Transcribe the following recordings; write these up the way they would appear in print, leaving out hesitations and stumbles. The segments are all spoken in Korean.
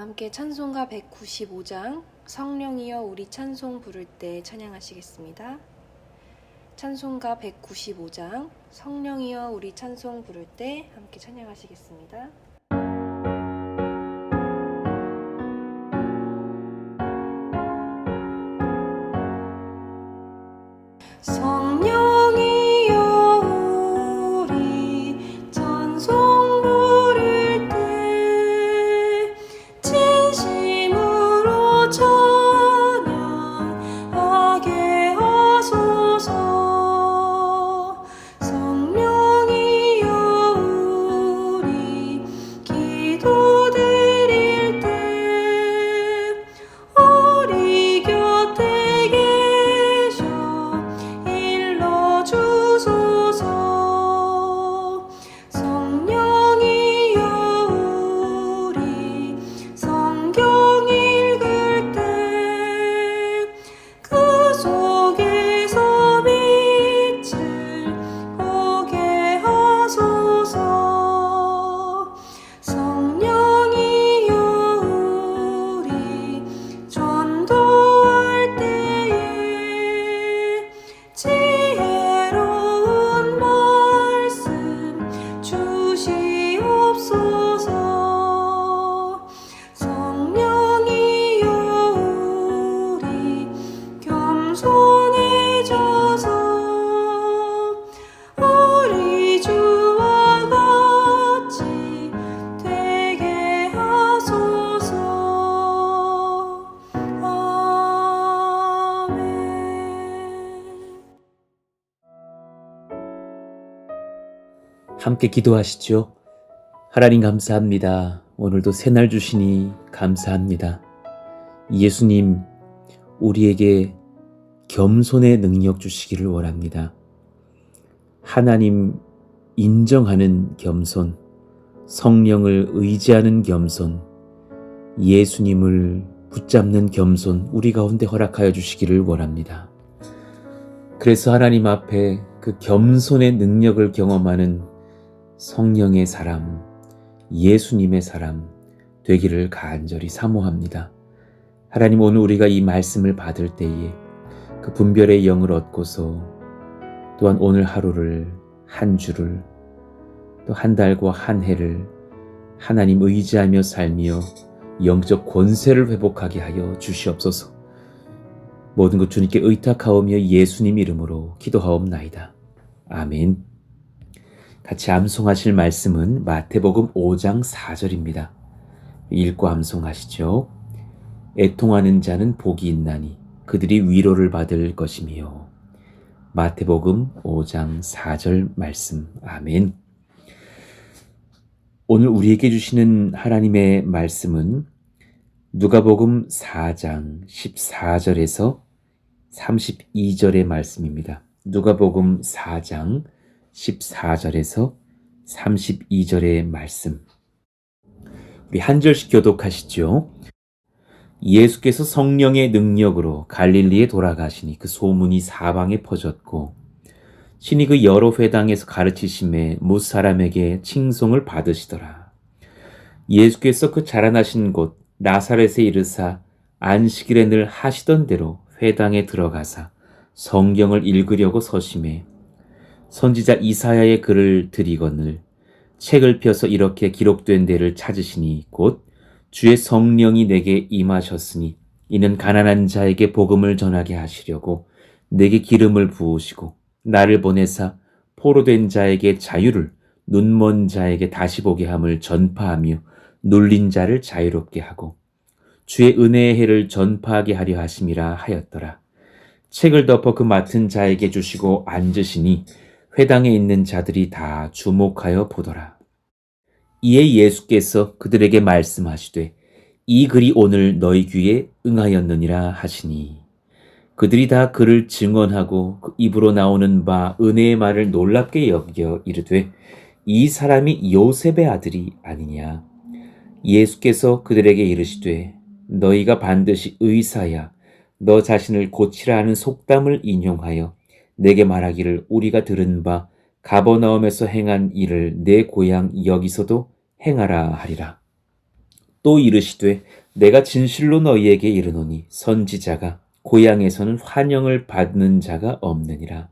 함께 찬송가 195장 성령이여 우리 찬송 부를 때 찬양하시겠습니다. 찬송가 195장 성령이여 우리 찬송 부를 때 함께 찬양하시겠습니다. 함께 기도하시죠. 하나님 감사합니다. 오늘도 새날 주시니 감사합니다. 예수님, 우리에게 겸손의 능력 주시기를 원합니다. 하나님 인정하는 겸손, 성령을 의지하는 겸손, 예수님을 붙잡는 겸손 우리 가운데 허락하여 주시기를 원합니다. 그래서 하나님 앞에 그 겸손의 능력을 경험하는 성령의 사람, 예수님의 사람 되기를 간절히 사모합니다. 하나님, 오늘 우리가 이 말씀을 받을 때에 그 분별의 영을 얻고서 또한 오늘 하루를, 한 주를, 또 한 달과 한 해를 하나님 의지하며 살며 영적 권세를 회복하게 하여 주시옵소서. 모든 것 주님께 의탁하오며 예수님 이름으로 기도하옵나이다. 아멘. 같이 암송하실 말씀은 마태복음 5장 4절입니다. 읽고 암송하시죠. 애통하는 자는 복이 있나니 그들이 위로를 받을 것이며. 마태복음 5장 4절 말씀. 아멘. 오늘 우리에게 주시는 하나님의 말씀은 누가복음 4장 14절에서 32절의 말씀입니다. 누가복음 4장 14절에서 32절의 말씀. 우리 한 절씩 교독하시죠. 예수께서 성령의 능력으로 갈릴리에 돌아가시니 그 소문이 사방에 퍼졌고 신이 그 여러 회당에서 가르치심에 뭇 사람에게 칭송을 받으시더라. 예수께서 그 자라나신 곳 나사렛에 이르사 안식일에 늘 하시던 대로 회당에 들어가사 성경을 읽으려고 서심해 선지자 이사야의 글을 들이거늘 책을 펴서 이렇게 기록된 데를 찾으시니 곧 주의 성령이 내게 임하셨으니 이는 가난한 자에게 복음을 전하게 하시려고 내게 기름을 부으시고 나를 보내사 포로된 자에게 자유를, 눈먼 자에게 다시 보게 함을 전파하며 눌린 자를 자유롭게 하고 주의 은혜의 해를 전파하게 하려 하심이라 하였더라. 책을 덮어 그 맡은 자에게 주시고 앉으시니 회당에 있는 자들이 다 주목하여 보더라. 이에 예수께서 그들에게 말씀하시되 이 글이 오늘 너희 귀에 응하였느니라 하시니 그들이 다 그를 증언하고 그 입으로 나오는 바 은혜의 말을 놀랍게 여겨 이르되 이 사람이 요셉의 아들이 아니냐. 예수께서 그들에게 이르시되 너희가 반드시 의사야 너 자신을 고치라 하는 속담을 인용하여 내게 말하기를 우리가 들은 바 가버나움에서 행한 일을 내 고향 여기서도 행하라 하리라. 또 이르시되 내가 진실로 너희에게 이르노니 선지자가 고향에서는 환영을 받는 자가 없느니라.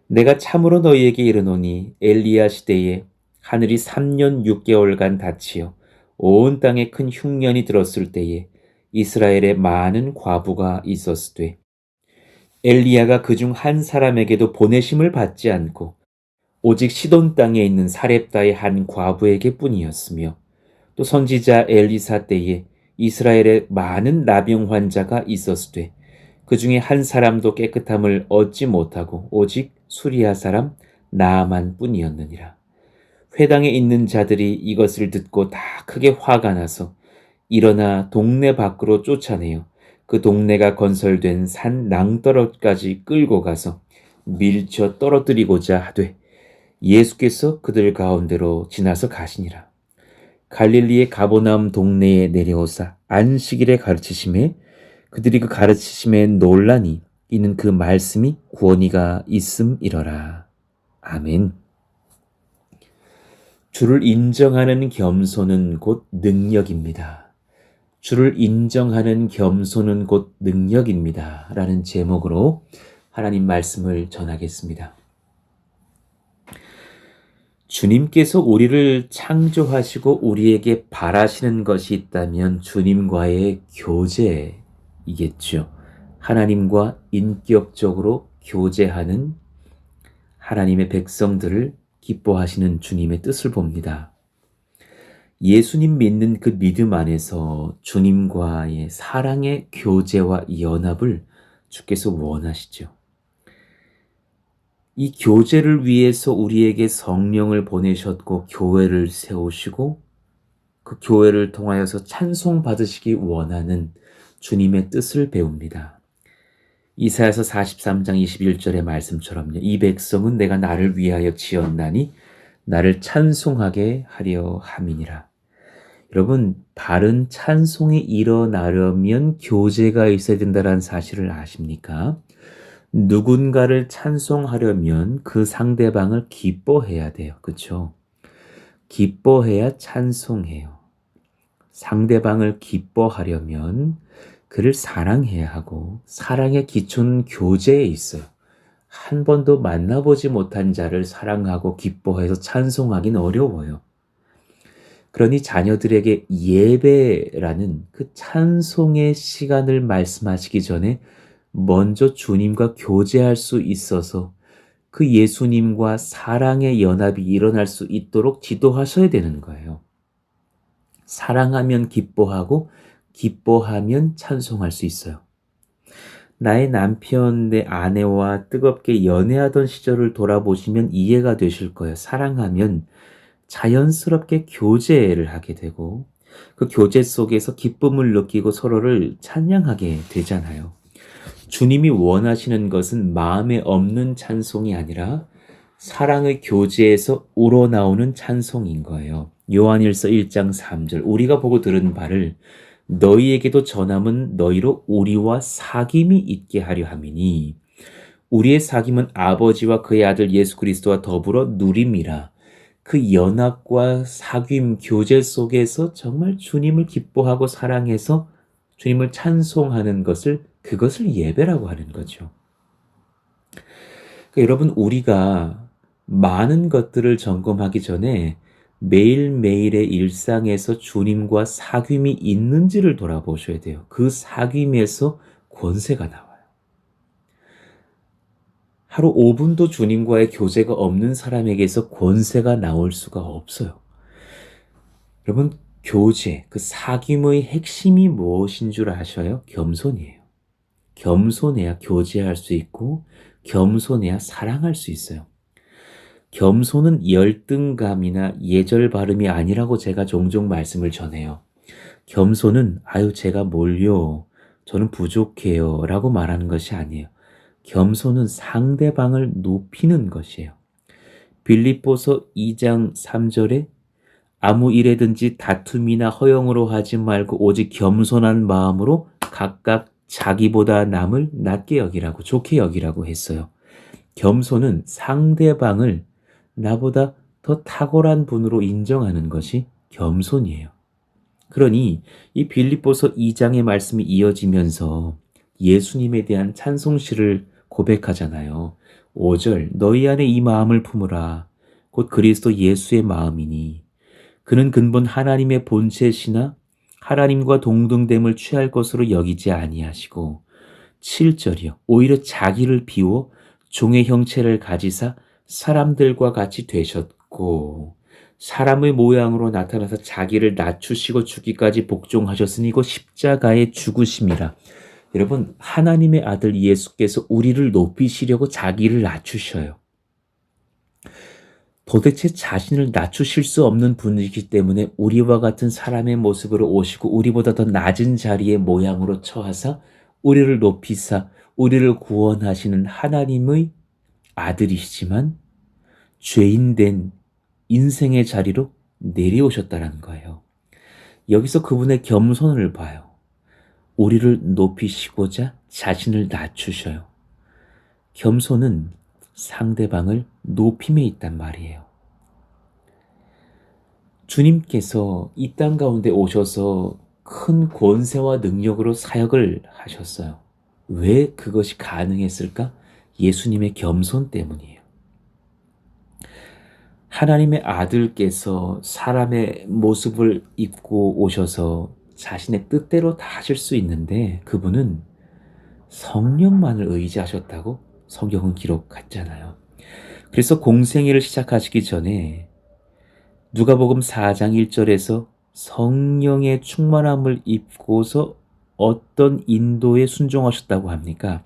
내가 참으로 너희에게 이르노니 엘리야 시대에 하늘이 3년 6개월간 닫히어 온 땅에 큰 흉년이 들었을 때에 이스라엘에 많은 과부가 있었으되 엘리야가 그중 한 사람에게도 보내심을 받지 않고 오직 시돈 땅에 있는 사렙다의 한 과부에게 뿐이었으며 또 선지자 엘리사 때에 이스라엘에 많은 나병 환자가 있었으되 그 중에 한 사람도 깨끗함을 얻지 못하고 오직 수리아 사람 나아만 뿐이었느니라. 회당에 있는 자들이 이것을 듣고 다 크게 화가 나서 일어나 동네 밖으로 쫓아내어 그 동네가 건설된 산 낭떠러까지 끌고 가서 밀쳐 떨어뜨리고자 하되 예수께서 그들 가운데로 지나서 가시니라. 갈릴리의 가버나움 동네에 내려오사 안식일에 가르치심에 그들이 그 가르치심에 놀라니 이는 그 말씀이 구원이가 있음이러라. 아멘. 주를 인정하는 겸손은 곧 능력입니다. 주를 인정하는 겸손은 곧 능력입니다. 라는 제목으로 하나님 말씀을 전하겠습니다. 주님께서 우리를 창조하시고 우리에게 바라시는 것이 있다면 주님과의 교제이겠죠. 하나님과 인격적으로 교제하는 하나님의 백성들을 기뻐하시는 주님의 뜻을 봅니다. 예수님 믿는 그 믿음 안에서 주님과의 사랑의 교제와 연합을 주께서 원하시죠. 이 교제를 위해서 우리에게 성령을 보내셨고 교회를 세우시고 그 교회를 통하여서 찬송 받으시기 원하는 주님의 뜻을 배웁니다. 이사야서 43장 21절의 말씀처럼요. 이 백성은 내가 나를 위하여 지었나니 나를 찬송하게 하려 함이니라. 여러분, 바른 찬송이 일어나려면 교제가 있어야 된다는 사실을 아십니까? 누군가를 찬송하려면 그 상대방을 기뻐해야 돼요. 그렇죠? 기뻐해야 찬송해요. 상대방을 기뻐하려면 그를 사랑해야 하고 사랑의 기초는 교제에 있어요. 한 번도 만나보지 못한 자를 사랑하고 기뻐해서 찬송하긴 어려워요. 그러니 자녀들에게 예배라는 그 찬송의 시간을 말씀하시기 전에 먼저 주님과 교제할 수 있어서 그 예수님과 사랑의 연합이 일어날 수 있도록 지도하셔야 되는 거예요. 사랑하면 기뻐하고 기뻐하면 찬송할 수 있어요. 나의 남편, 내 아내와 뜨겁게 연애하던 시절을 돌아보시면 이해가 되실 거예요. 사랑하면 자연스럽게 교제를 하게 되고 그 교제 속에서 기쁨을 느끼고 서로를 찬양하게 되잖아요. 주님이 원하시는 것은 마음에 없는 찬송이 아니라 사랑의 교제에서 우러나오는 찬송인 거예요. 요한일서 1장 3절 우리가 보고 들은 바를 너희에게도 전함은 너희로 우리와 사귐이 있게 하려 함이니 우리의 사귐은 아버지와 그의 아들 예수 그리스도와 더불어 누림이라. 그 연합과 사귐 교제 속에서 정말 주님을 기뻐하고 사랑해서 주님을 찬송하는 그것을 예배라고 하는 거죠. 그러니까 여러분, 우리가 많은 것들을 점검하기 전에 매일매일의 일상에서 주님과 사귐이 있는지를 돌아보셔야 돼요. 그 사귐에서 권세가 나와요. 하루 5분도 주님과의 교제가 없는 사람에게서 권세가 나올 수가 없어요. 여러분, 교제, 그 사귐의 핵심이 무엇인 줄 아셔요? 겸손이에요. 겸손해야 교제할 수 있고 겸손해야 사랑할 수 있어요. 겸손은 열등감이나 예절 발음이 아니라고 제가 종종 말씀을 전해요. 겸손은 제가 뭘요? 저는 부족해요 라고 말하는 것이 아니에요. 겸손은 상대방을 높이는 것이에요. 빌립보서 2장 3절에 아무 일에든지 다툼이나 허영으로 하지 말고 오직 겸손한 마음으로 각각 자기보다 남을 낮게 여기라고 좋게 여기라고 했어요. 겸손은 상대방을 나보다 더 탁월한 분으로 인정하는 것이 겸손이에요. 그러니 이 빌립보서 2장의 말씀이 이어지면서 예수님에 대한 찬송시를 고백하잖아요. 5절 너희 안에 이 마음을 품으라 곧 그리스도 예수의 마음이니 그는 근본 하나님의 본체시나 하나님과 동등됨을 취할 것으로 여기지 아니하시고 7절이요 오히려 자기를 비워 종의 형체를 가지사 사람들과 같이 되셨고 사람의 모양으로 나타나서 자기를 낮추시고 죽기까지 복종하셨으니 이거 십자가의 죽으심이라. 여러분 하나님의 아들 예수께서 우리를 높이시려고 자기를 낮추셔요. 도대체 자신을 낮추실 수 없는 분이기 때문에 우리와 같은 사람의 모습으로 오시고 우리보다 더 낮은 자리의 모양으로 처하사 우리를 높이사 우리를 구원하시는 하나님의 아들이시지만 죄인된 인생의 자리로 내려오셨다는 거예요. 여기서 그분의 겸손을 봐요. 우리를 높이시고자 자신을 낮추셔요. 겸손은 상대방을 높임에 있단 말이에요. 주님께서 이 땅 가운데 오셔서 큰 권세와 능력으로 사역을 하셨어요. 왜 그것이 가능했을까? 예수님의 겸손 때문이에요. 하나님의 아들께서 사람의 모습을 입고 오셔서 자신의 뜻대로 다 하실 수 있는데 그분은 성령만을 의지하셨다고 성경은 기록했잖아요. 그래서 공생애를 시작하시기 전에 누가복음 4장 1절에서 성령의 충만함을 입고서 어떤 인도에 순종하셨다고 합니까?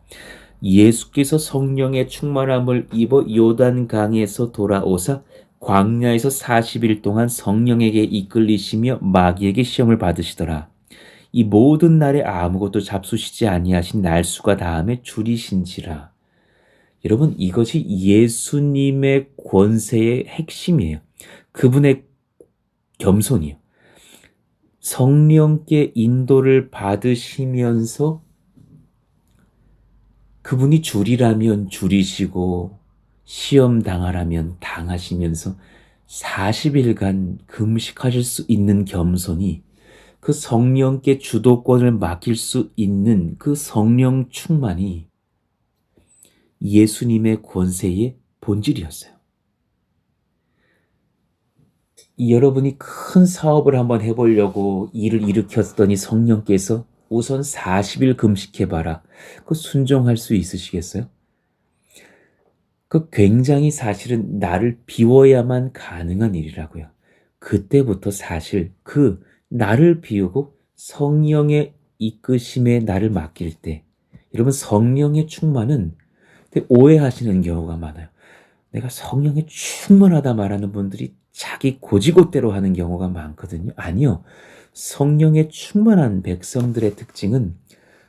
예수께서 성령의 충만함을 입어 요단강에서 돌아오사 광야에서 40일 동안 성령에게 이끌리시며 마귀에게 시험을 받으시더라. 이 모든 날에 아무것도 잡수시지 아니하신 날수가 다음에 줄이신지라. 여러분 이것이 예수님의 권세의 핵심이에요. 그분의 겸손이요. 성령께 인도를 받으시면서 그분이 줄이라면 줄이시고 시험 당하라면 당하시면서 40일간 금식하실 수 있는 겸손이 그 성령께 주도권을 맡길 수 있는 그 성령 충만이 예수님의 권세의 본질이었어요. 여러분이 큰 사업을 한번 해보려고 일을 일으켰더니 성령께서 우선 40일 금식해봐라. 그 순종할 수 있으시겠어요? 그 굉장히 사실은 나를 비워야만 가능한 일이라고요. 그때부터 사실 그 나를 비우고 성령의 이끄심에 나를 맡길 때 여러분 성령의 충만은 되게 오해하시는 경우가 많아요. 내가 성령에 충만하다 말하는 분들이 자기 고지고대로 하는 경우가 많거든요. 아니요. 성령에 충만한 백성들의 특징은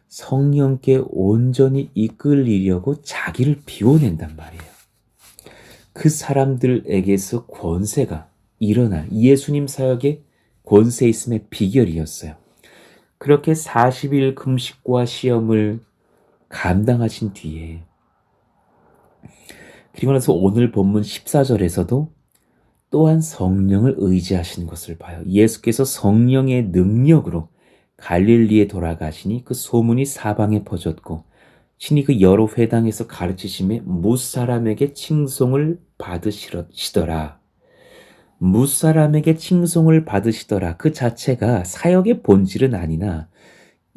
성령께 온전히 이끌리려고 자기를 비워낸단 말이에요. 그 사람들에게서 권세가 일어나 예수님 사역의 권세 있음의 비결이었어요. 그렇게 40일 금식과 시험을 감당하신 뒤에 그리고 나서 오늘 본문 14절에서도 또한 성령을 의지하시는 것을 봐요. 예수께서 성령의 능력으로 갈릴리에 돌아가시니 그 소문이 사방에 퍼졌고 신이 그 여러 회당에서 가르치심에 무사람에게 칭송을 받으시더라. 무사람에게 칭송을 받으시더라. 그 자체가 사역의 본질은 아니나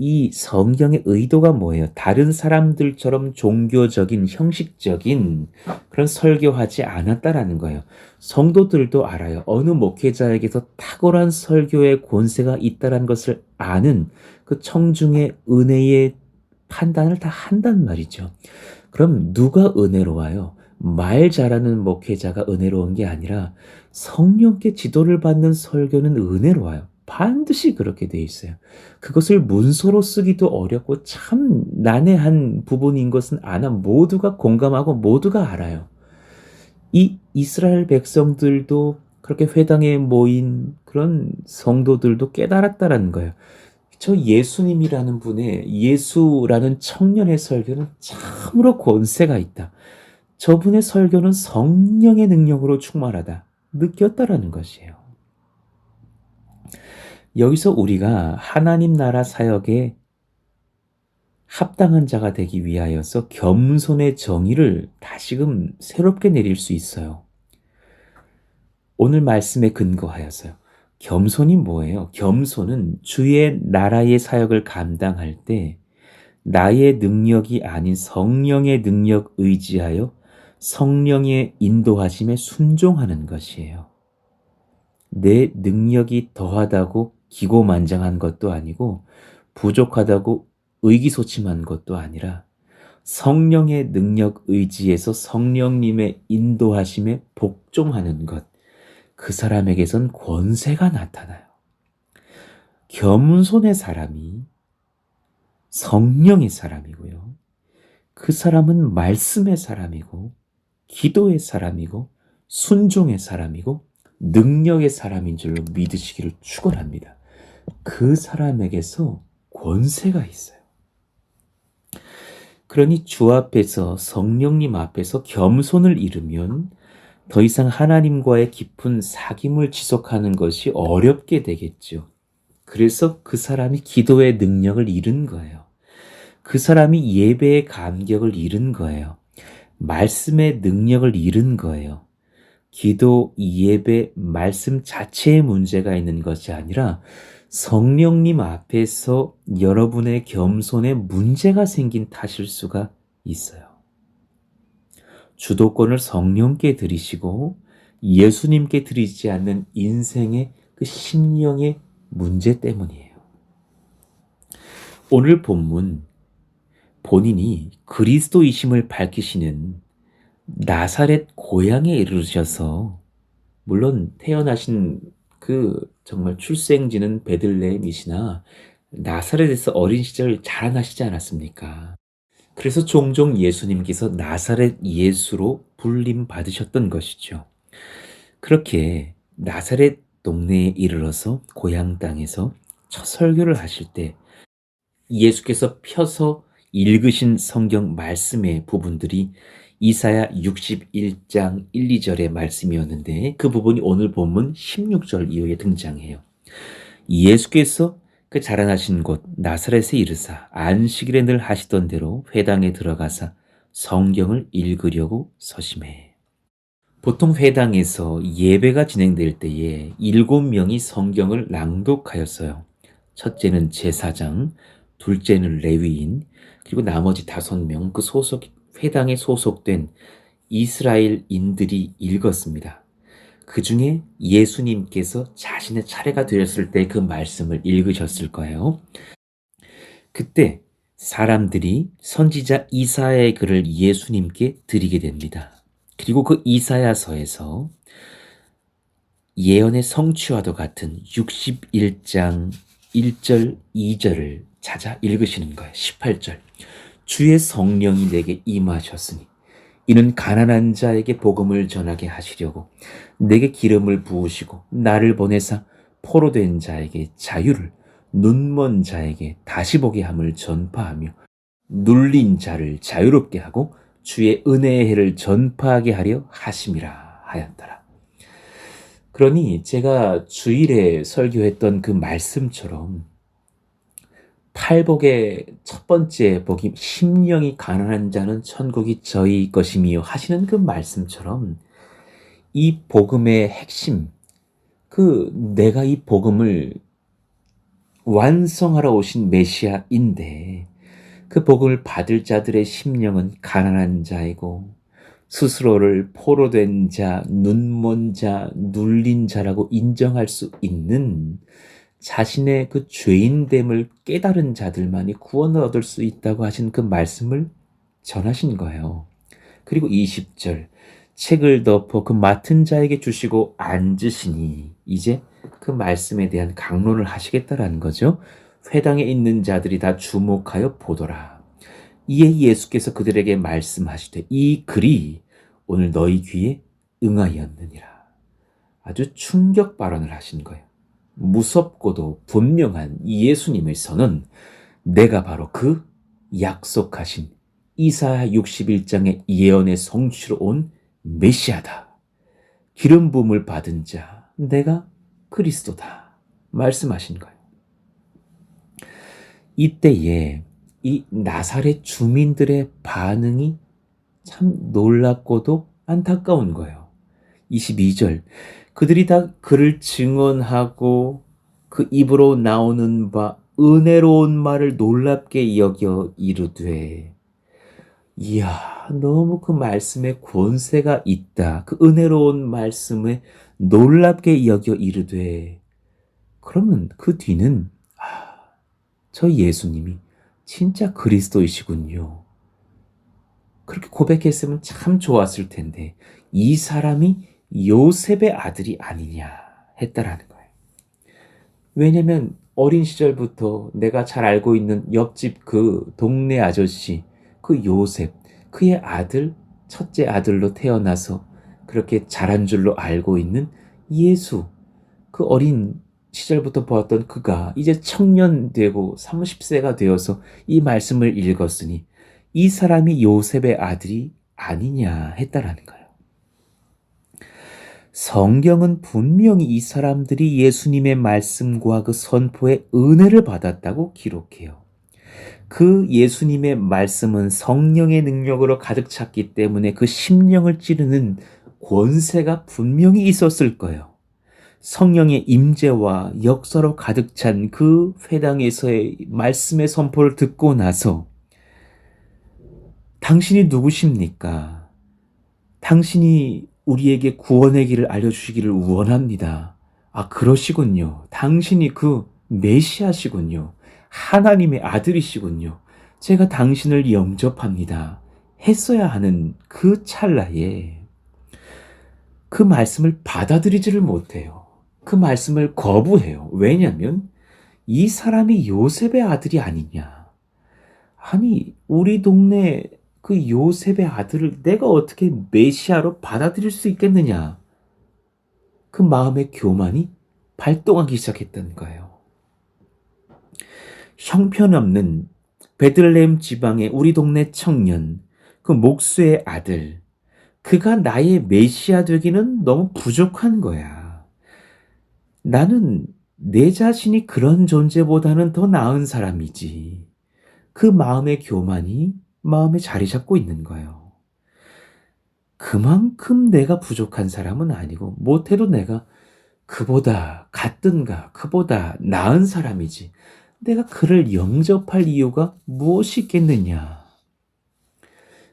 이 성경의 의도가 뭐예요? 다른 사람들처럼 종교적인, 형식적인 그런 설교하지 않았다라는 거예요. 성도들도 알아요. 어느 목회자에게서 탁월한 설교의 권세가 있다는 것을 아는 그 청중의 은혜의 판단을 다 한단 말이죠. 그럼 누가 은혜로워요? 말 잘하는 목회자가 은혜로운 게 아니라 성령께 지도를 받는 설교는 은혜로워요. 반드시 그렇게 돼 있어요. 그것을 문서로 쓰기도 어렵고 참 난해한 부분인 것은 아나 모두가 공감하고 모두가 알아요. 이 이스라엘 백성들도 그렇게 회당에 모인 그런 성도들도 깨달았다라는 거예요. 저 예수님이라는 분의 예수라는 청년의 설교는 참으로 권세가 있다. 저분의 설교는 성령의 능력으로 충만하다. 느꼈다라는 것이에요. 여기서 우리가 하나님 나라 사역에 합당한 자가 되기 위하여서 겸손의 정의를 다시금 새롭게 내릴 수 있어요. 오늘 말씀에 근거하여서요. 겸손이 뭐예요? 겸손은 주의 나라의 사역을 감당할 때 나의 능력이 아닌 성령의 능력 의지하여 성령의 인도하심에 순종하는 것이에요. 내 능력이 더하다고 기고만장한 것도 아니고 부족하다고 의기소침한 것도 아니라 성령의 능력 의지에서 성령님의 인도하심에 복종하는 것, 그 사람에게선 권세가 나타나요. 겸손의 사람이 성령의 사람이고요. 그 사람은 말씀의 사람이고 기도의 사람이고 순종의 사람이고 능력의 사람인 줄로 믿으시기를 축원합니다. 그 사람에게서 권세가 있어요. 그러니 주 앞에서 성령님 앞에서 겸손을 잃으면 더 이상 하나님과의 깊은 사귐을 지속하는 것이 어렵게 되겠죠. 그래서 그 사람이 기도의 능력을 잃은 거예요. 그 사람이 예배의 감격을 잃은 거예요. 말씀의 능력을 잃은 거예요. 기도, 예배, 말씀 자체에 문제가 있는 것이 아니라 성령님 앞에서 여러분의 겸손에 문제가 생긴 탓일 수가 있어요. 주도권을 성령께 드리시고 예수님께 드리지 않는 인생의 그 심령의 문제 때문이에요. 오늘 본문 본인이 그리스도이심을 밝히시는 나사렛 고향에 이르셔서 물론 태어나신 그 정말 출생지는 베들레헴이시나 나사렛에서 어린 시절 자라나시지 않았습니까? 그래서 종종 예수님께서 나사렛 예수로 불림 받으셨던 것이죠. 그렇게 나사렛 동네에 이르러서 고향 땅에서 첫 설교를 하실 때 예수께서 펴서 읽으신 성경 말씀의 부분들이 이사야 61장 1, 2절의 말씀이었는데 그 부분이 오늘 본문 16절 이후에 등장해요. 예수께서 그 자라나신 곳 나사렛에 이르사 안식일에 늘 하시던 대로 회당에 들어가사 성경을 읽으려고 서심해. 보통 회당에서 예배가 진행될 때에 7명이 성경을 낭독하였어요. 첫째는 제사장, 둘째는 레위인, 그리고 나머지 5명 그 회당에 소속된 이스라엘인들이 읽었습니다. 그 중에 예수님께서 자신의 차례가 되었을 때 그 말씀을 읽으셨을 거예요. 그때 사람들이 선지자 이사야의 글을 예수님께 드리게 됩니다. 그리고 그 이사야서에서 예언의 성취와도 같은 61장 1절 2절을 찾아 읽으시는 거예요. 18절 주의 성령이 내게 임하셨으니 이는 가난한 자에게 복음을 전하게 하시려고 내게 기름을 부으시고 나를 보내사 포로된 자에게 자유를 눈먼 자에게 다시 보게 함을 전파하며 눌린 자를 자유롭게 하고 주의 은혜의 해를 전파하게 하려 하심이라 하였더라. 그러니 제가 주일에 설교했던 그 말씀처럼 팔복의 첫 번째 복이 심령이 가난한 자는 천국이 저희 것이미요 하시는 그 말씀처럼 이 복음의 핵심, 내가 이 복음을 완성하러 오신 메시아인데 그 복음을 받을 자들의 심령은 가난한 자이고 스스로를 포로된 자, 눈먼 자, 눌린 자라고 인정할 수 있는 자신의 그 죄인됨을 깨달은 자들만이 구원을 얻을 수 있다고 하신 그 말씀을 전하신 거예요. 그리고 20절 책을 덮어 그 맡은 자에게 주시고 앉으시니 이제 그 말씀에 대한 강론을 하시겠다라는 거죠. 회당에 있는 자들이 다 주목하여 보더라. 이에 예수께서 그들에게 말씀하시되 이 글이 오늘 너희 귀에 응하였느니라. 아주 충격 발언을 하신 거예요. 무섭고도 분명한 예수님의 선언, 내가 바로 그 약속하신 이사야 61장의 예언의 성취로 온 메시아다. 기름 부음을 받은 자, 내가 그리스도다. 말씀하신 거예요. 이때에 이 나사렛 주민들의 반응이 참 놀랍고도 안타까운 거예요. 22절. 그들이 다 그를 증언하고 그 입으로 나오는 바 은혜로운 말을 놀랍게 여겨 이르되, 이야, 너무 그 말씀에 권세가 있다. 그 은혜로운 말씀에 놀랍게 여겨 이르되, 그러면 그 뒤는 저 예수님이 진짜 그리스도이시군요. 그렇게 고백했으면 참 좋았을 텐데 이 사람이 요셉의 아들이 아니냐 했다라는 거예요. 왜냐면 어린 시절부터 내가 잘 알고 있는 옆집 그 동네 아저씨, 그 요셉, 그의 아들, 첫째 아들로 태어나서 그렇게 자란 줄로 알고 있는 예수, 그 어린 시절부터 보았던 그가 이제 청년 되고 30세가 되어서 이 말씀을 읽었으니 이 사람이 요셉의 아들이 아니냐 했다라는 거예요. 성경은 분명히 이 사람들이 예수님의 말씀과 그 선포에 은혜를 받았다고 기록해요. 그 예수님의 말씀은 성령의 능력으로 가득 찼기 때문에 그 심령을 찌르는 권세가 분명히 있었을 거예요. 성령의 임재와 역사로 가득 찬 그 회당에서의 말씀의 선포를 듣고 나서 당신이 누구십니까? 당신이 우리에게 구원의 길을 알려주시기를 원합니다. 아, 그러시군요. 당신이 그 메시아시군요. 하나님의 아들이시군요. 제가 당신을 영접합니다. 했어야 하는 그 찰나에 그 말씀을 받아들이지를 못해요. 그 말씀을 거부해요. 왜냐하면 이 사람이 요셉의 아들이 아니냐. 아니, 우리 동네 그 요셉의 아들을 내가 어떻게 메시아로 받아들일 수 있겠느냐. 그 마음의 교만이 발동하기 시작했던 거예요. 형편없는 베들레헴 지방의 우리 동네 청년, 그 목수의 아들, 그가 나의 메시아 되기는 너무 부족한 거야. 나는 내 자신이 그런 존재보다는 더 나은 사람이지. 그 마음의 교만이 마음에 자리 잡고 있는 거예요. 그만큼 내가 부족한 사람은 아니고 못해도 내가 그보다 같든가 그보다 나은 사람이지. 내가 그를 영접할 이유가 무엇이 있겠느냐.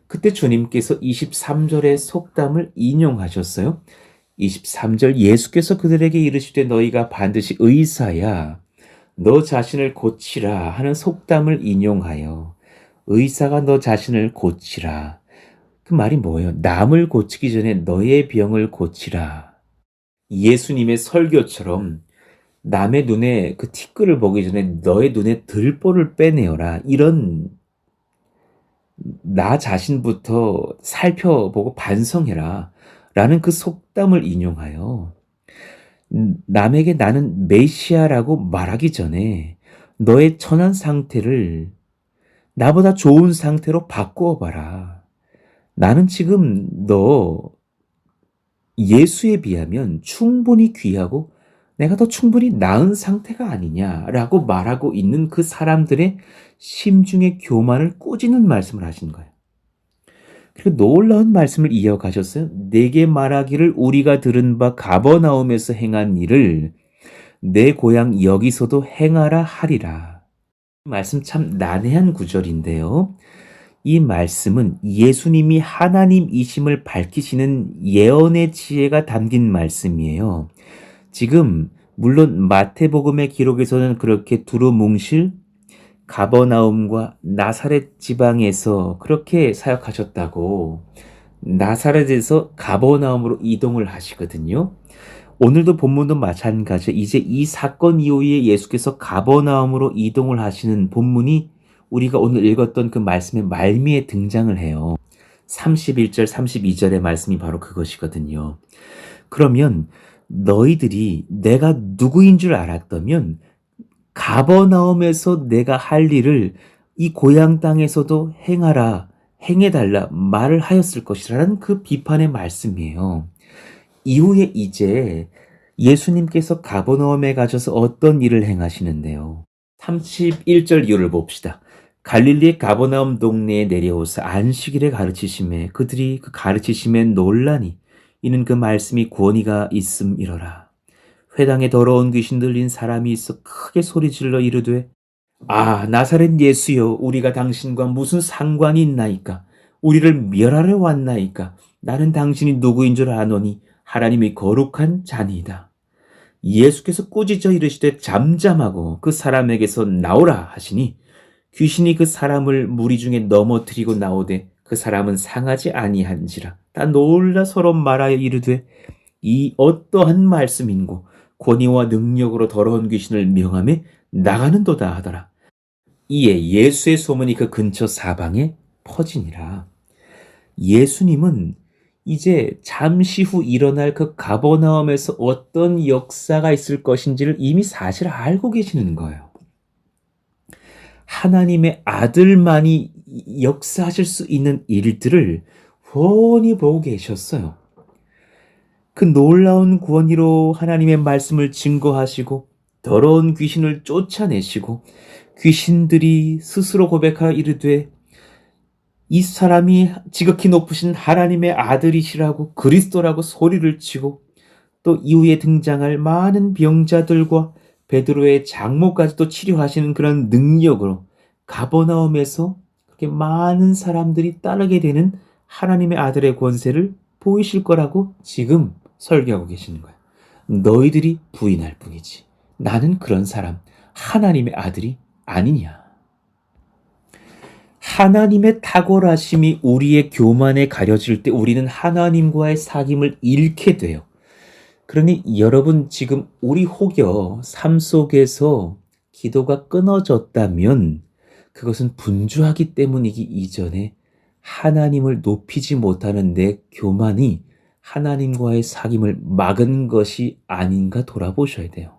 그때 주님께서 23절의 속담을 인용하셨어요. 23절 예수께서 그들에게 이르시되 너희가 반드시 의사야 너 자신을 고치라 하는 속담을 인용하여 의사가 너 자신을 고치라. 그 말이 뭐예요? 남을 고치기 전에 너의 병을 고치라. 예수님의 설교처럼 남의 눈에 그 티끌을 보기 전에 너의 눈에 들보를 빼내어라. 이런 나 자신부터 살펴보고 반성해라. 라는 그 속담을 인용하여 남에게 나는 메시아라고 말하기 전에 너의 천한 상태를 나보다 좋은 상태로 바꾸어 봐라. 나는 지금 너 예수에 비하면 충분히 귀하고 내가 더 충분히 나은 상태가 아니냐라고 말하고 있는 그 사람들의 심중의 교만을 꾸짖는 말씀을 하신 거예요. 그리고 놀라운 말씀을 이어가셨어요. 내게 말하기를 우리가 들은 바 가버나움에서 행한 일을 내 고향 여기서도 행하라 하리라. 이 말씀 참 난해한 구절인데요. 이 말씀은 예수님이 하나님이심을 밝히시는 예언의 지혜가 담긴 말씀이에요. 지금 물론 마태복음의 기록에서는 그렇게 두루뭉실 가버나움과 나사렛 지방에서 그렇게 사역하셨다고 나사렛에서 가버나움으로 이동을 하시거든요. 오늘도 본문도 마찬가지. 이제 이 사건 이후에 예수께서 가버나움으로 이동을 하시는 본문이 우리가 오늘 읽었던 그 말씀의 말미에 등장을 해요. 31절, 32절의 말씀이 바로 그것이거든요. 그러면 너희들이 내가 누구인 줄 알았다면 가버나움에서 내가 할 일을 이 고향 땅에서도 행하라, 행해달라 말을 하였을 것이라는 그 비판의 말씀이에요. 이후에 이제 예수님께서 가버나움에 가셔서 어떤 일을 행하시는데요. 31절 이유를 봅시다. 갈릴리의 가버나움 동네에 내려오사 안식일에 가르치심에 그들이 그 가르치심에 놀라니 이는 그 말씀이 권위가 있음이러라. 회당에 더러운 귀신 들린 사람이 있어 크게 소리질러 이르되 아 나사렛 예수여 우리가 당신과 무슨 상관이 있나이까 우리를 멸하러 왔나이까 나는 당신이 누구인 줄 아노니 하나님이 거룩한 자니이다. 예수께서 꾸짖어 이르시되 잠잠하고 그 사람에게서 나오라 하시니 귀신이 그 사람을 무리 중에 넘어뜨리고 나오되 그 사람은 상하지 아니한지라 다 놀라 서로 말하여 이르되 이 어떠한 말씀인고 권위와 능력으로 더러운 귀신을 명하며 나가는도다 하더라. 이에 예수의 소문이 그 근처 사방에 퍼지니라. 예수님은 이제 잠시 후 일어날 그 가버나움에서 어떤 역사가 있을 것인지를 이미 사실 알고 계시는 거예요. 하나님의 아들만이 역사하실 수 있는 일들을 훤히 보고 계셨어요. 그 놀라운 권위로 하나님의 말씀을 증거하시고 더러운 귀신을 쫓아내시고 귀신들이 스스로 고백하여 이르되 이 사람이 지극히 높으신 하나님의 아들이시라고 그리스도라고 소리를 치고 또 이후에 등장할 많은 병자들과 베드로의 장모까지도 치료하시는 그런 능력으로 가버나움에서 그렇게 많은 사람들이 따르게 되는 하나님의 아들의 권세를 보이실 거라고 지금 설교하고 계시는 거예요. 너희들이 부인할 뿐이지. 나는 그런 사람, 하나님의 아들이 아니냐. 하나님의 탁월하심이 우리의 교만에 가려질 때 우리는 하나님과의 사귐을 잃게 돼요. 그러니 여러분 지금 우리 혹여 삶 속에서 기도가 끊어졌다면 그것은 분주하기 때문이기 이전에 하나님을 높이지 못하는 내 교만이 하나님과의 사귐을 막은 것이 아닌가 돌아보셔야 돼요.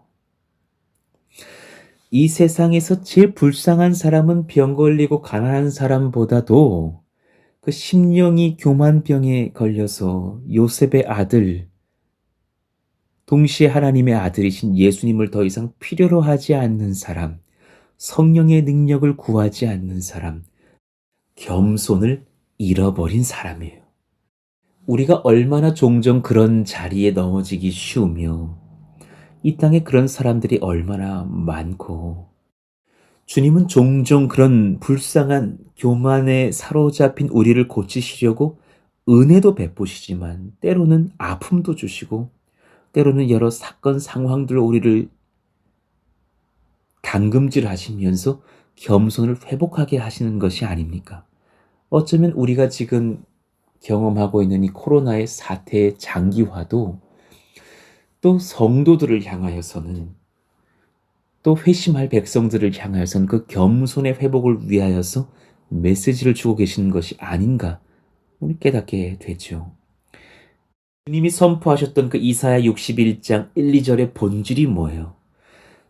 이 세상에서 제일 불쌍한 사람은 병 걸리고 가난한 사람보다도 그 심령이 교만병에 걸려서 요셉의 아들, 동시에 하나님의 아들이신 예수님을 더 이상 필요로 하지 않는 사람, 성령의 능력을 구하지 않는 사람, 겸손을 잃어버린 사람이에요. 우리가 얼마나 종종 그런 자리에 넘어지기 쉬우며 이 땅에 그런 사람들이 얼마나 많고 주님은 종종 그런 불쌍한 교만에 사로잡힌 우리를 고치시려고 은혜도 베푸시지만 때로는 아픔도 주시고 때로는 여러 사건 상황들로 우리를 당금질하시면서 겸손을 회복하게 하시는 것이 아닙니까? 어쩌면 우리가 지금 경험하고 있는 이 코로나의 사태의 장기화도 또 성도들을 향하여서는 또 회심할 백성들을 향하여서는 그 겸손의 회복을 위하여서 메시지를 주고 계시는 것이 아닌가 우리 깨닫게 되죠. 주님이 선포하셨던 그 이사야 61장 1, 2절의 본질이 뭐예요?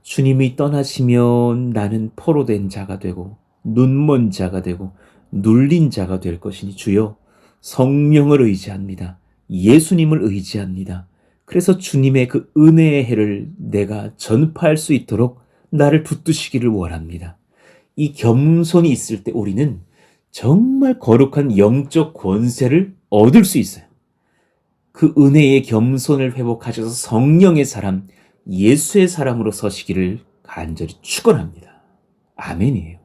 주님이 떠나시면 나는 포로된 자가 되고 눈먼 자가 되고 눌린 자가 될 것이니 주여 성령을 의지합니다. 예수님을 의지합니다. 그래서 주님의 그 은혜의 해를 내가 전파할 수 있도록 나를 붙드시기를 원합니다. 이 겸손이 있을 때 우리는 정말 거룩한 영적 권세를 얻을 수 있어요. 그 은혜의 겸손을 회복하셔서 성령의 사람, 예수의 사람으로 서시기를 간절히 축원합니다. 아멘이에요.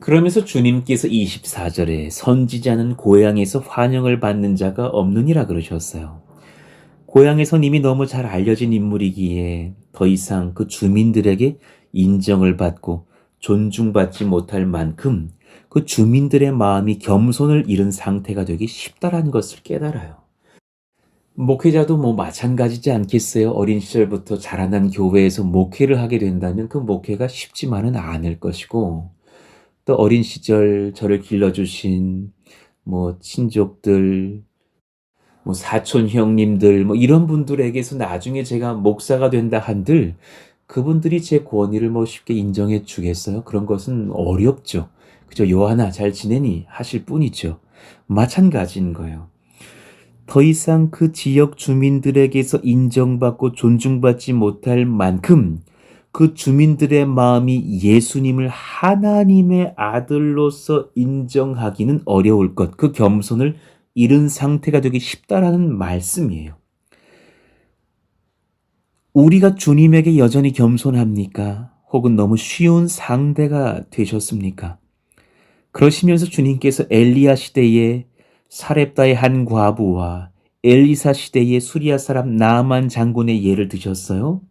그러면서 주님께서 24절에 선지자는 고향에서 환영을 받는 자가 없느니라 그러셨어요. 고향에선 이미 너무 잘 알려진 인물이기에 더 이상 그 주민들에게 인정을 받고 존중받지 못할 만큼 그 주민들의 마음이 겸손을 잃은 상태가 되기 쉽다라는 것을 깨달아요. 목회자도 마찬가지지 않겠어요? 어린 시절부터 자라난 교회에서 목회를 하게 된다면 그 목회가 쉽지만은 않을 것이고 또 어린 시절 저를 길러주신 친족들, 사촌 형님들 이런 분들에게서 나중에 제가 목사가 된다 한들 그분들이 제 권위를 쉽게 인정해 주겠어요? 그런 것은 어렵죠. 그죠? 요한아 잘 지내니? 하실 뿐이죠. 마찬가지인 거예요. 더 이상 그 지역 주민들에게서 인정받고 존중받지 못할 만큼 그 주민들의 마음이 예수님을 하나님의 아들로서 인정하기는 어려울 것, 그 겸손을 잃은 상태가 되기 쉽다라는 말씀이에요. 우리가 주님에게 여전히 겸손합니까? 혹은 너무 쉬운 상대가 되셨습니까? 그러시면서 주님께서 엘리야 시대에 사렙다의 한 과부와 엘리사 시대의 수리아 사람 나아만 장군의 예를 드셨어요.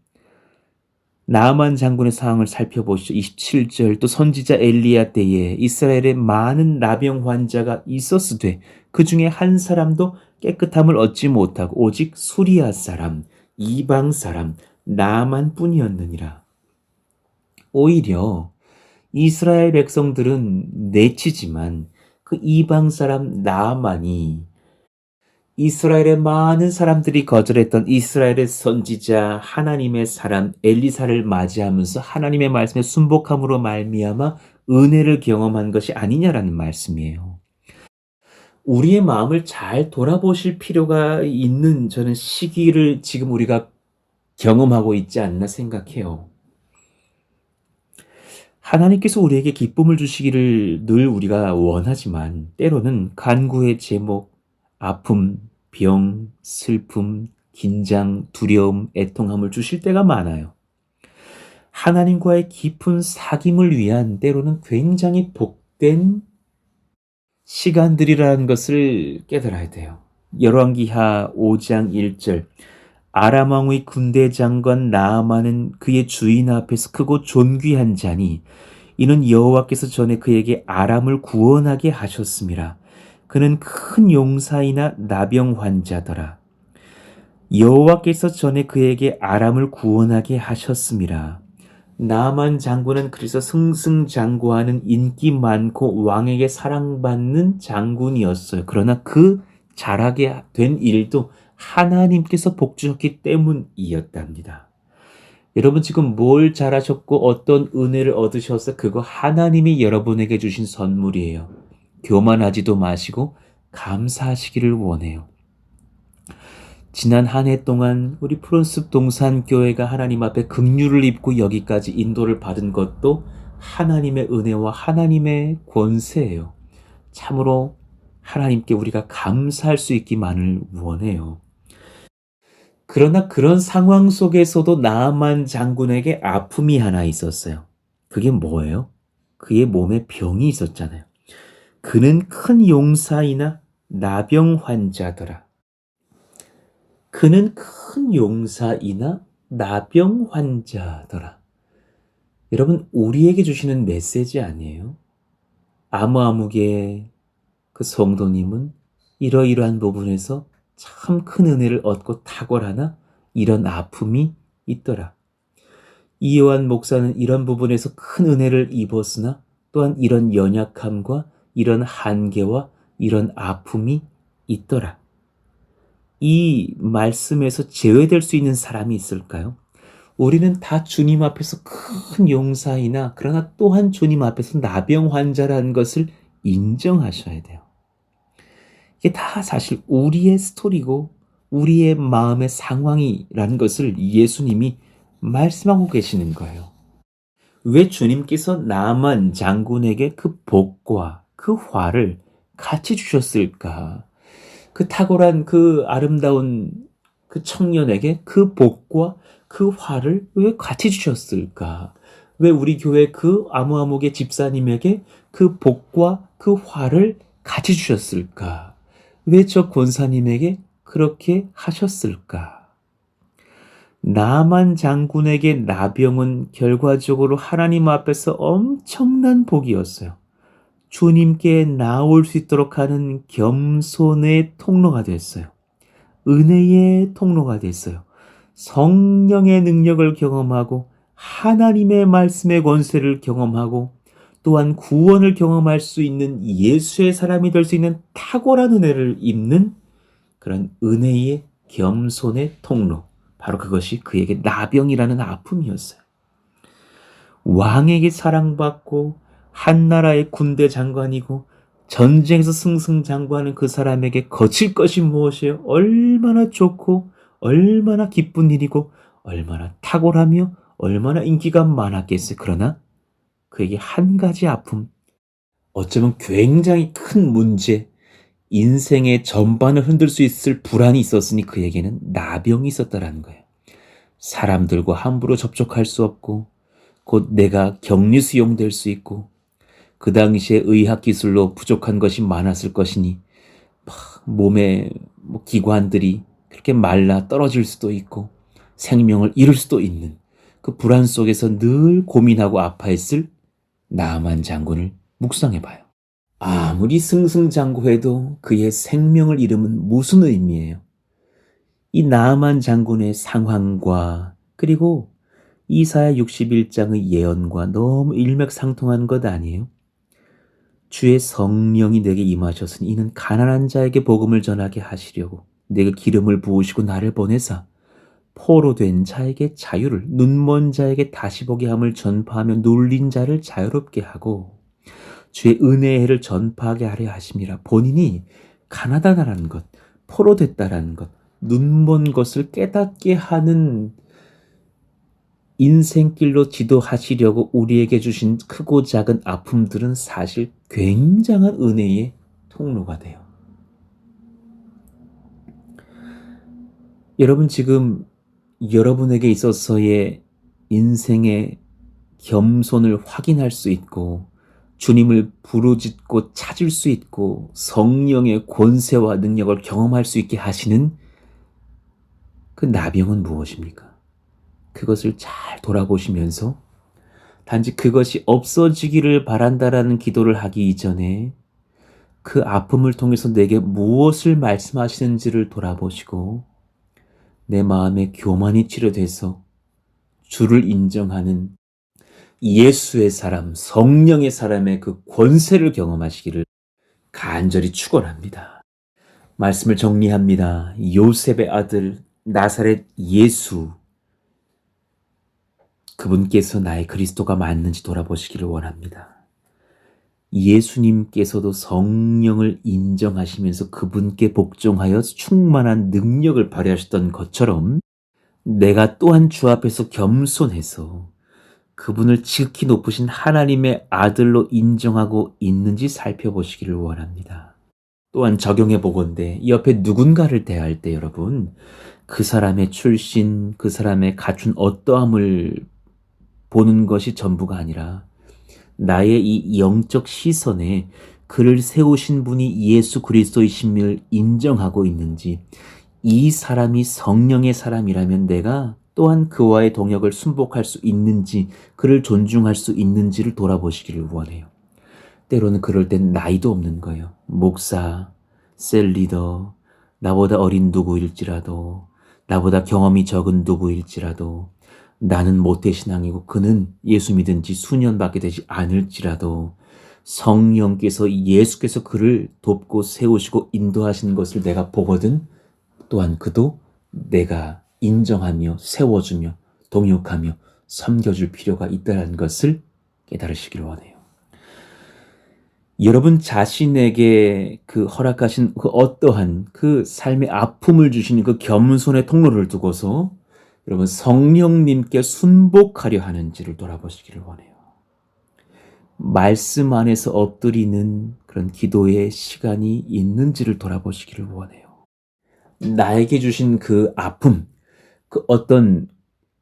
나아만 장군의 상황을 살펴보시죠. 27절, 또 선지자 엘리야 때에 이스라엘에 많은 나병 환자가 있었으되 그 중에 한 사람도 깨끗함을 얻지 못하고 오직 수리아 사람, 이방 사람, 나아만 뿐이었느니라. 오히려 이스라엘 백성들은 내치지만 그 이방 사람 나아만이 이스라엘의 많은 사람들이 거절했던 이스라엘의 선지자 하나님의 사람 엘리사를 맞이하면서 하나님의 말씀에 순복함으로 말미암아 은혜를 경험한 것이 아니냐라는 말씀이에요. 우리의 마음을 잘 돌아보실 필요가 있는 저는 시기를 지금 우리가 경험하고 있지 않나 생각해요. 하나님께서 우리에게 기쁨을 주시기를 늘 우리가 원하지만 때로는 간구의 제목, 아픔, 병, 슬픔, 긴장, 두려움, 애통함을 주실 때가 많아요. 하나님과의 깊은 사귐을 위한 때로는 굉장히 복된 시간들이라는 것을 깨달아야 돼요. 열왕기하 5장 1절, 아람 왕의 군대 장관 나아만은 그의 주인 앞에서 크고 존귀한 자니 이는 여호와께서 전에 그에게 아람을 구원하게 하셨음이라. 그는 큰 용사이나 나병 환자더라. 여호와께서 전에 그에게 아람을 구원하게 하셨음이라. 나아만 장군은 그래서 승승장구하는 인기 많고 왕에게 사랑받는 장군이었어요. 그러나 그 잘하게 된 일도 하나님께서 복주셨기 때문이었답니다. 여러분 지금 뭘 잘하셨고 어떤 은혜를 얻으셔서 그거 하나님이 여러분에게 주신 선물이에요. 교만하지도 마시고 감사하시기를 원해요. 지난 한 해 동안 우리 푸른숲 동산교회가 하나님 앞에 긍휼을 입고 여기까지 인도를 받은 것도 하나님의 은혜와 하나님의 권세예요. 참으로 하나님께 우리가 감사할 수 있기만을 원해요. 그러나 그런 상황 속에서도 나아만 장군에게 아픔이 하나 있었어요. 그게 뭐예요? 그의 몸에 병이 있었잖아요. 그는 큰 용사이나 나병 환자더라. 그는 큰 용사이나 나병 환자더라. 여러분, 우리에게 주시는 메시지 아니에요? 아무아무개 그 성도님은 이러이러한 부분에서 참 큰 은혜를 얻고 탁월하나 이런 아픔이 있더라. 이요한 목사는 이런 부분에서 큰 은혜를 입었으나 또한 이런 연약함과 이런 한계와 이런 아픔이 있더라. 이 말씀에서 제외될 수 있는 사람이 있을까요? 우리는 다 주님 앞에서 큰 용사이나 그러나 또한 주님 앞에서 나병 환자라는 것을 인정하셔야 돼요. 이게 다 사실 우리의 스토리고 우리의 마음의 상황이라는 것을 예수님이 말씀하고 계시는 거예요. 왜 주님께서 나만 장군에게 그 복과 그 화를 같이 주셨을까? 그 탁월한 그 아름다운 그 청년에게 그 복과 그 화를 왜 같이 주셨을까? 왜 우리 교회 그 아무아무개 집사님에게 그 복과 그 화를 같이 주셨을까? 왜 저 권사님에게 그렇게 하셨을까? 나만 장군에게 나병은 결과적으로 하나님 앞에서 엄청난 복이었어요. 주님께 나올 수 있도록 하는 겸손의 통로가 됐어요. 은혜의 통로가 됐어요. 성령의 능력을 경험하고 하나님의 말씀의 권세를 경험하고 또한 구원을 경험할 수 있는 예수의 사람이 될 수 있는 탁월한 은혜를 입는 그런 은혜의 겸손의 통로. 바로 그것이 그에게 나병이라는 아픔이었어요. 왕에게 사랑받고 한 나라의 군대 장관이고 전쟁에서 승승장구하는 그 사람에게 거칠 것이 무엇이에요? 얼마나 좋고 얼마나 기쁜 일이고 얼마나 탁월하며 얼마나 인기가 많았겠어요. 그러나 그에게 한 가지 아픔, 어쩌면 굉장히 큰 문제, 인생의 전반을 흔들 수 있을 불안이 있었으니 그에게는 나병이 있었다라는 거예요. 사람들과 함부로 접촉할 수 없고 곧 내가 격리 수용될 수 있고 그 당시에 의학 기술로 부족한 것이 많았을 것이니 몸의 기관들이 그렇게 말라 떨어질 수도 있고 생명을 잃을 수도 있는 그 불안 속에서 늘 고민하고 아파했을 나만 장군을 묵상해봐요. 아무리 승승장구해도 그의 생명을 잃으면 무슨 의미예요? 이 나만 장군의 상황과 그리고 이사야 61장의 예언과 너무 일맥상통한 것 아니에요? 주의 성령이 내게 임하셨으니 이는 가난한 자에게 복음을 전하게 하시려고 내게 기름을 부으시고 나를 보내사 포로된 자에게 자유를, 눈먼 자에게 다시 보게 함을 전파하며 눌린 자를 자유롭게 하고 주의 은혜의 해를 전파하게 하려 하심이라. 본인이 가난하다는 것, 포로됐다라는 것, 눈먼 것을 깨닫게 하는 인생길로 지도하시려고 우리에게 주신 크고 작은 아픔들은 사실 굉장한 은혜의 통로가 돼요. 여러분 지금 여러분에게 있어서의 인생의 겸손을 확인할 수 있고 주님을 부르짖고 찾을 수 있고 성령의 권세와 능력을 경험할 수 있게 하시는 그 나병은 무엇입니까? 그것을 잘 돌아보시면서 단지 그것이 없어지기를 바란다라는 기도를 하기 이전에 그 아픔을 통해서 내게 무엇을 말씀하시는지를 돌아보시고 내 마음에 교만이 치료돼서 주를 인정하는 예수의 사람, 성령의 사람의 그 권세를 경험하시기를 간절히 축원합니다. 말씀을 정리합니다. 요셉의 아들 나사렛 예수, 그분께서 나의 그리스도가 맞는지 돌아보시기를 원합니다. 예수님께서도 성령을 인정하시면서 그분께 복종하여 충만한 능력을 발휘하셨던 것처럼 내가 또한 주 앞에서 겸손해서 그분을 지극히 높으신 하나님의 아들로 인정하고 있는지 살펴보시기를 원합니다. 또한 적용해 보건대 옆에 누군가를 대할 때 여러분 그 사람의 출신, 그 사람의 갖춘 어떠함을 보는 것이 전부가 아니라 나의 이 영적 시선에 그를 세우신 분이 예수 그리스도이심을 인정하고 있는지, 이 사람이 성령의 사람이라면 내가 또한 그와의 동역을 순복할 수 있는지, 그를 존중할 수 있는지를 돌아보시기를 원해요. 때로는 그럴 땐 나이도 없는 거예요. 목사, 셀리더, 나보다 어린 누구일지라도, 나보다 경험이 적은 누구일지라도, 나는 모태신앙이고 그는 예수 믿은 지 수년밖에 되지 않을지라도 성령께서 예수께서 그를 돕고 세우시고 인도하시는 것을 내가 보거든 또한 그도 내가 인정하며 세워주며 동역하며 섬겨줄 필요가 있다는 것을 깨달으시기를 원해요. 여러분 자신에게 그 허락하신 그 어떠한 그 삶의 아픔을 주시는 그 겸손의 통로를 두고서 여러분 성령님께 순복하려 하는지를 돌아보시기를 원해요. 말씀 안에서 엎드리는 그런 기도의 시간이 있는지를 돌아보시기를 원해요. 나에게 주신 그 아픔, 그 어떤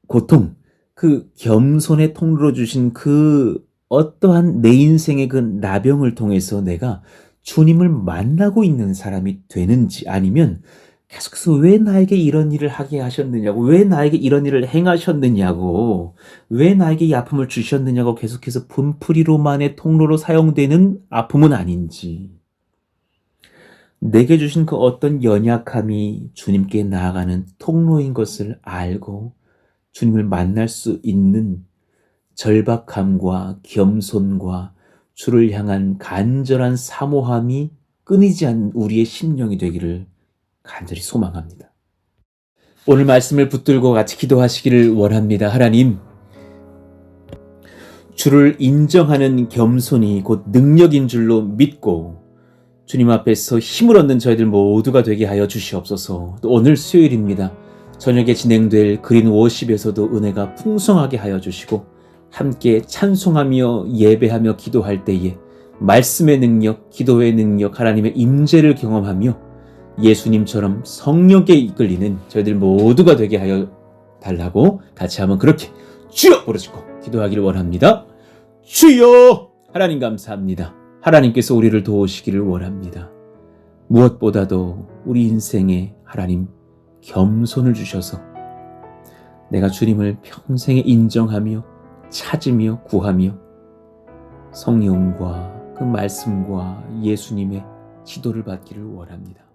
고통, 그 겸손의 통로로 주신 그 어떠한 내 인생의 그 나병을 통해서 내가 주님을 만나고 있는 사람이 되는지 아니면 계속해서 왜 나에게 이런 일을 하게 하셨느냐고, 왜 나에게 이런 일을 행하셨느냐고, 왜 나에게 이 아픔을 주셨느냐고 계속해서 분풀이로만의 통로로 사용되는 아픔은 아닌지, 내게 주신 그 어떤 연약함이 주님께 나아가는 통로인 것을 알고 주님을 만날 수 있는 절박함과 겸손과 주를 향한 간절한 사모함이 끊이지 않는 우리의 심령이 되기를 간절히 소망합니다. 오늘 말씀을 붙들고 같이 기도하시기를 원합니다. 하나님, 주를 인정하는 겸손이 곧 능력인 줄로 믿고 주님 앞에서 힘을 얻는 저희들 모두가 되게 하여 주시옵소서. 또 오늘 수요일입니다. 저녁에 진행될 그린 워십에서도 은혜가 풍성하게 하여 주시고 함께 찬송하며 예배하며 기도할 때에 말씀의 능력, 기도의 능력, 하나님의 임재를 경험하며 예수님처럼 성령께 이끌리는 저희들 모두가 되게 하여 달라고 같이 한번 그렇게 주여 부르짖고 기도하기를 원합니다. 주여! 하나님 감사합니다. 하나님께서 우리를 도우시기를 원합니다. 무엇보다도 우리 인생에 하나님 겸손을 주셔서 내가 주님을 평생에 인정하며 찾으며 구하며 성령과 그 말씀과 예수님의 지도를 받기를 원합니다.